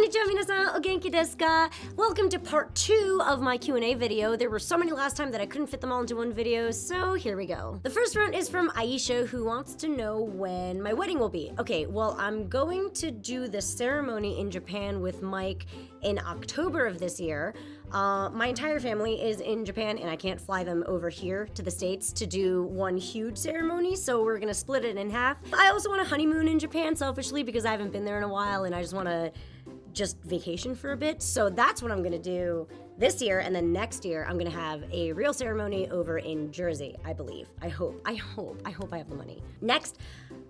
Konnichiwa minasan, o genki desu ka? Welcome to part 2 of my Q&A video. There were so many last time that I couldn't fit them all into one video, so here we go. The first one is from Aisha, who wants to know when my wedding will be. Okay, well, I'm going to do the ceremony in Japan with Mike in October of this year. My entire family is in Japan and I can't fly them over here to the States to do one huge ceremony, so we're gonna split it in half. I also want a honeymoon in Japan selfishly because I haven't been there in a while and I just want to vacation for a bit. So that's what I'm gonna do this year, and then next year I'm gonna have a real ceremony over in Jersey, I believe. I hope I have the money. Next,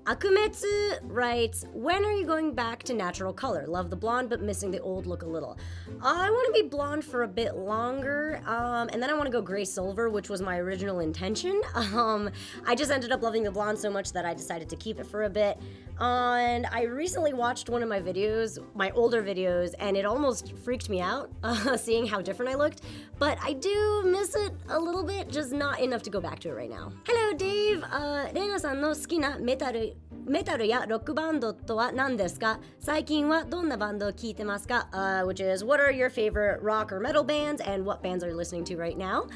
Akumetsu writes, when are you going back to natural color? Love the blonde, but missing the old look a little. I want to be blonde for a bit longer, and then I want to go gray silver, which was my original intention. I just ended up loving the blonde so much that I decided to keep it for a bit. And I recently watched one of my videos, my older videos, and it almost freaked me out, seeing how different I looked. But I do miss it a little bit, just not enough to go back to it right now. Hello, Dave. Reina-sanの好きなメタルやロックバンドとは何ですか? 最近はどんなバンドを聴いてますか? Which is, what are your favorite rock or metal bands, and what bands are you listening to right now?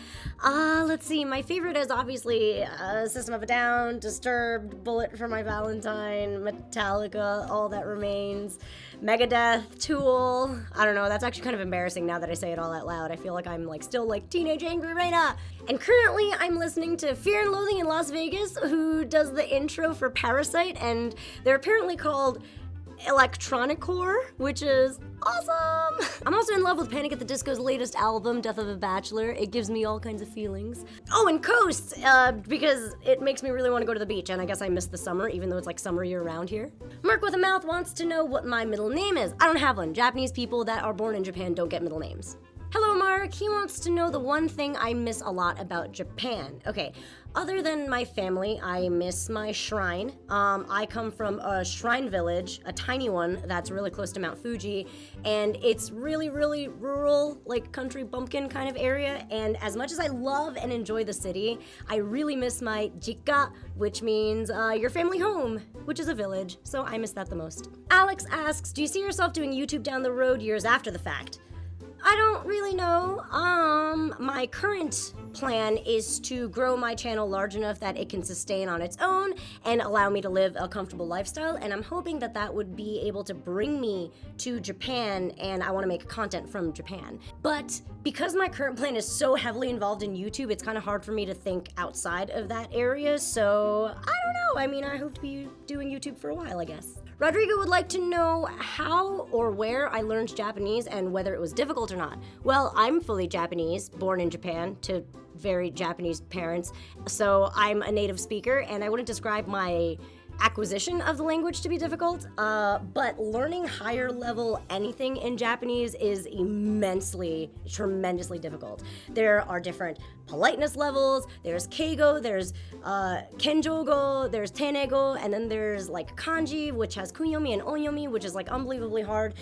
Let's see, my favorite is obviously System of a Down, Disturbed, Bullet for My Valentine, Metallica, All That Remains, Megadeth, Tool. I don't know, that's actually kind of embarrassing now that I say it all out loud. I feel like I'm still teenage angry Reina. And currently I'm listening to Fear and Loathing in Las Vegas, who does the intro for Parasite, and they're apparently called electronicore, which is awesome! I'm also in love with Panic at the Disco's latest album, Death of a Bachelor. It gives me all kinds of feelings. Oh, and Coast, because it makes me really want to go to the beach, and I guess I miss the summer, even though it's summer year-round here. Merc with a Mouth wants to know what my middle name is. I don't have one. Japanese people that are born in Japan don't get middle names. Hello, Mark. He wants to know the one thing I miss a lot about Japan. Okay, other than my family, I miss my shrine. I come from a shrine village, a tiny one that's really close to Mount Fuji, and it's really, really rural, country bumpkin kind of area, and as much as I love and enjoy the city, I really miss my jikka, which means your family home, which is a village, so I miss that the most. Alex asks, do you see yourself doing YouTube down the road years after the fact? I don't really know. My current plan is to grow my channel large enough that it can sustain on its own and allow me to live a comfortable lifestyle, and I'm hoping that that would be able to bring me to Japan, and I want to make content from Japan. But because my current plan is so heavily involved in YouTube, it's kind of hard for me to think outside of that area, so I don't know. I mean, I hope to be doing YouTube for a while, I guess. Rodrigo would like to know how or where I learned Japanese and whether it was difficult or not. Well, I'm fully Japanese, born in Japan to very Japanese parents, so I'm a native speaker, and I wouldn't describe my acquisition of the language to be difficult, but learning higher level anything in Japanese is tremendously difficult. There are different politeness levels, there's keigo, there's kenjogo, there's tenego, and then there's kanji, which has kunyomi and onyomi, which is unbelievably hard.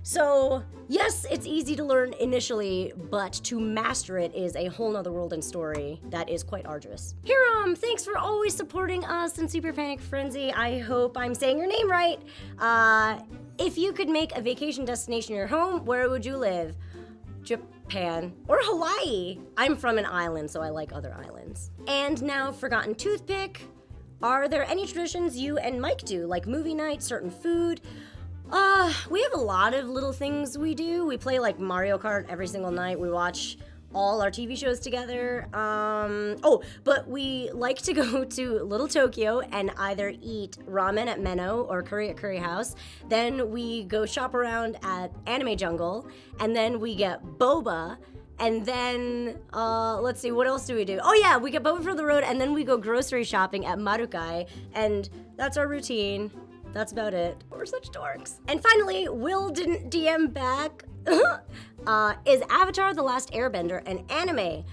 So, yes, it's easy to learn initially, but to master it is a whole nother world and story that is quite arduous. Hiram, thanks for always supporting us in Super Panic Frenzy. I hope I'm saying your name right. If you could make a vacation destination your home, where would you live? Japan or Hawaii. I'm from an island, so I like other islands. And now, Forgotten Toothpick. Are there any traditions you and Mike do, like movie night, certain food? We have a lot of little things we do. We play Mario Kart every single night. We watch all our TV shows together. But we like to go to Little Tokyo and either eat ramen at Menno or curry at Curry House. Then we go shop around at Anime Jungle, and then we get boba. And then, let's see, what else do we do? Oh yeah, we get boba for the road, and then we go grocery shopping at Marukai, and that's our routine. That's about it. We're such dorks. And finally, Will didn't DM back. Is Avatar: The Last Airbender an anime?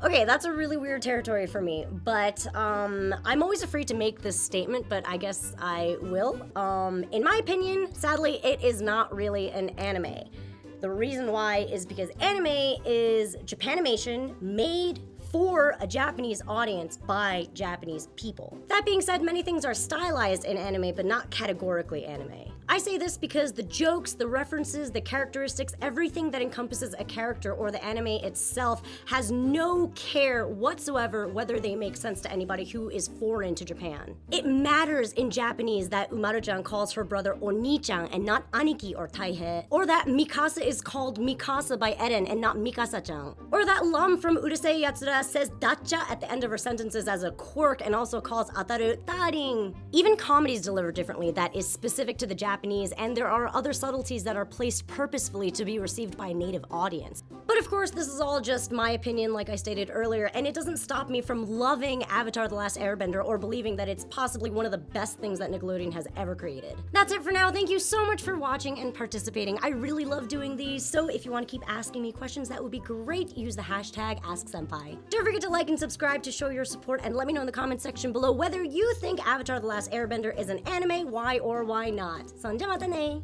Okay, that's a really weird territory for me, but I'm always afraid to make this statement, but I guess I will. In my opinion, sadly, it is not really an anime. The reason why is because anime is Japanimation made for a Japanese audience by Japanese people. That being said, many things are stylized in anime, but not categorically anime. I I say this because the jokes, the references, the characteristics, everything that encompasses a character or the anime itself has no care whatsoever whether they make sense to anybody who is foreign to Japan. It matters in Japanese that Umaru-chan calls her brother Oni-chan and not Aniki or Taihe, or that Mikasa is called Mikasa by Eren and not Mikasa-chan, or that Lam from Urusei Yatsura says dacha at the end of her sentences as a quirk and also calls Ataru Taring. Even comedies deliver differently that is specific to the Japanese, and there are other subtleties that are placed purposefully to be received by a native audience. But of course, this is all just my opinion, like I stated earlier, and it doesn't stop me from loving Avatar: The Last Airbender or believing that it's possibly one of the best things that Nickelodeon has ever created. That's it for now. Thank you so much for watching and participating. I really love doing these, so if you want to keep asking me questions, that would be great. Use the hashtag AskSenpai. Don't forget to like and subscribe to show your support, and let me know in the comment section below whether you think Avatar: The Last Airbender is an anime, why or why not. そんじゃまたね!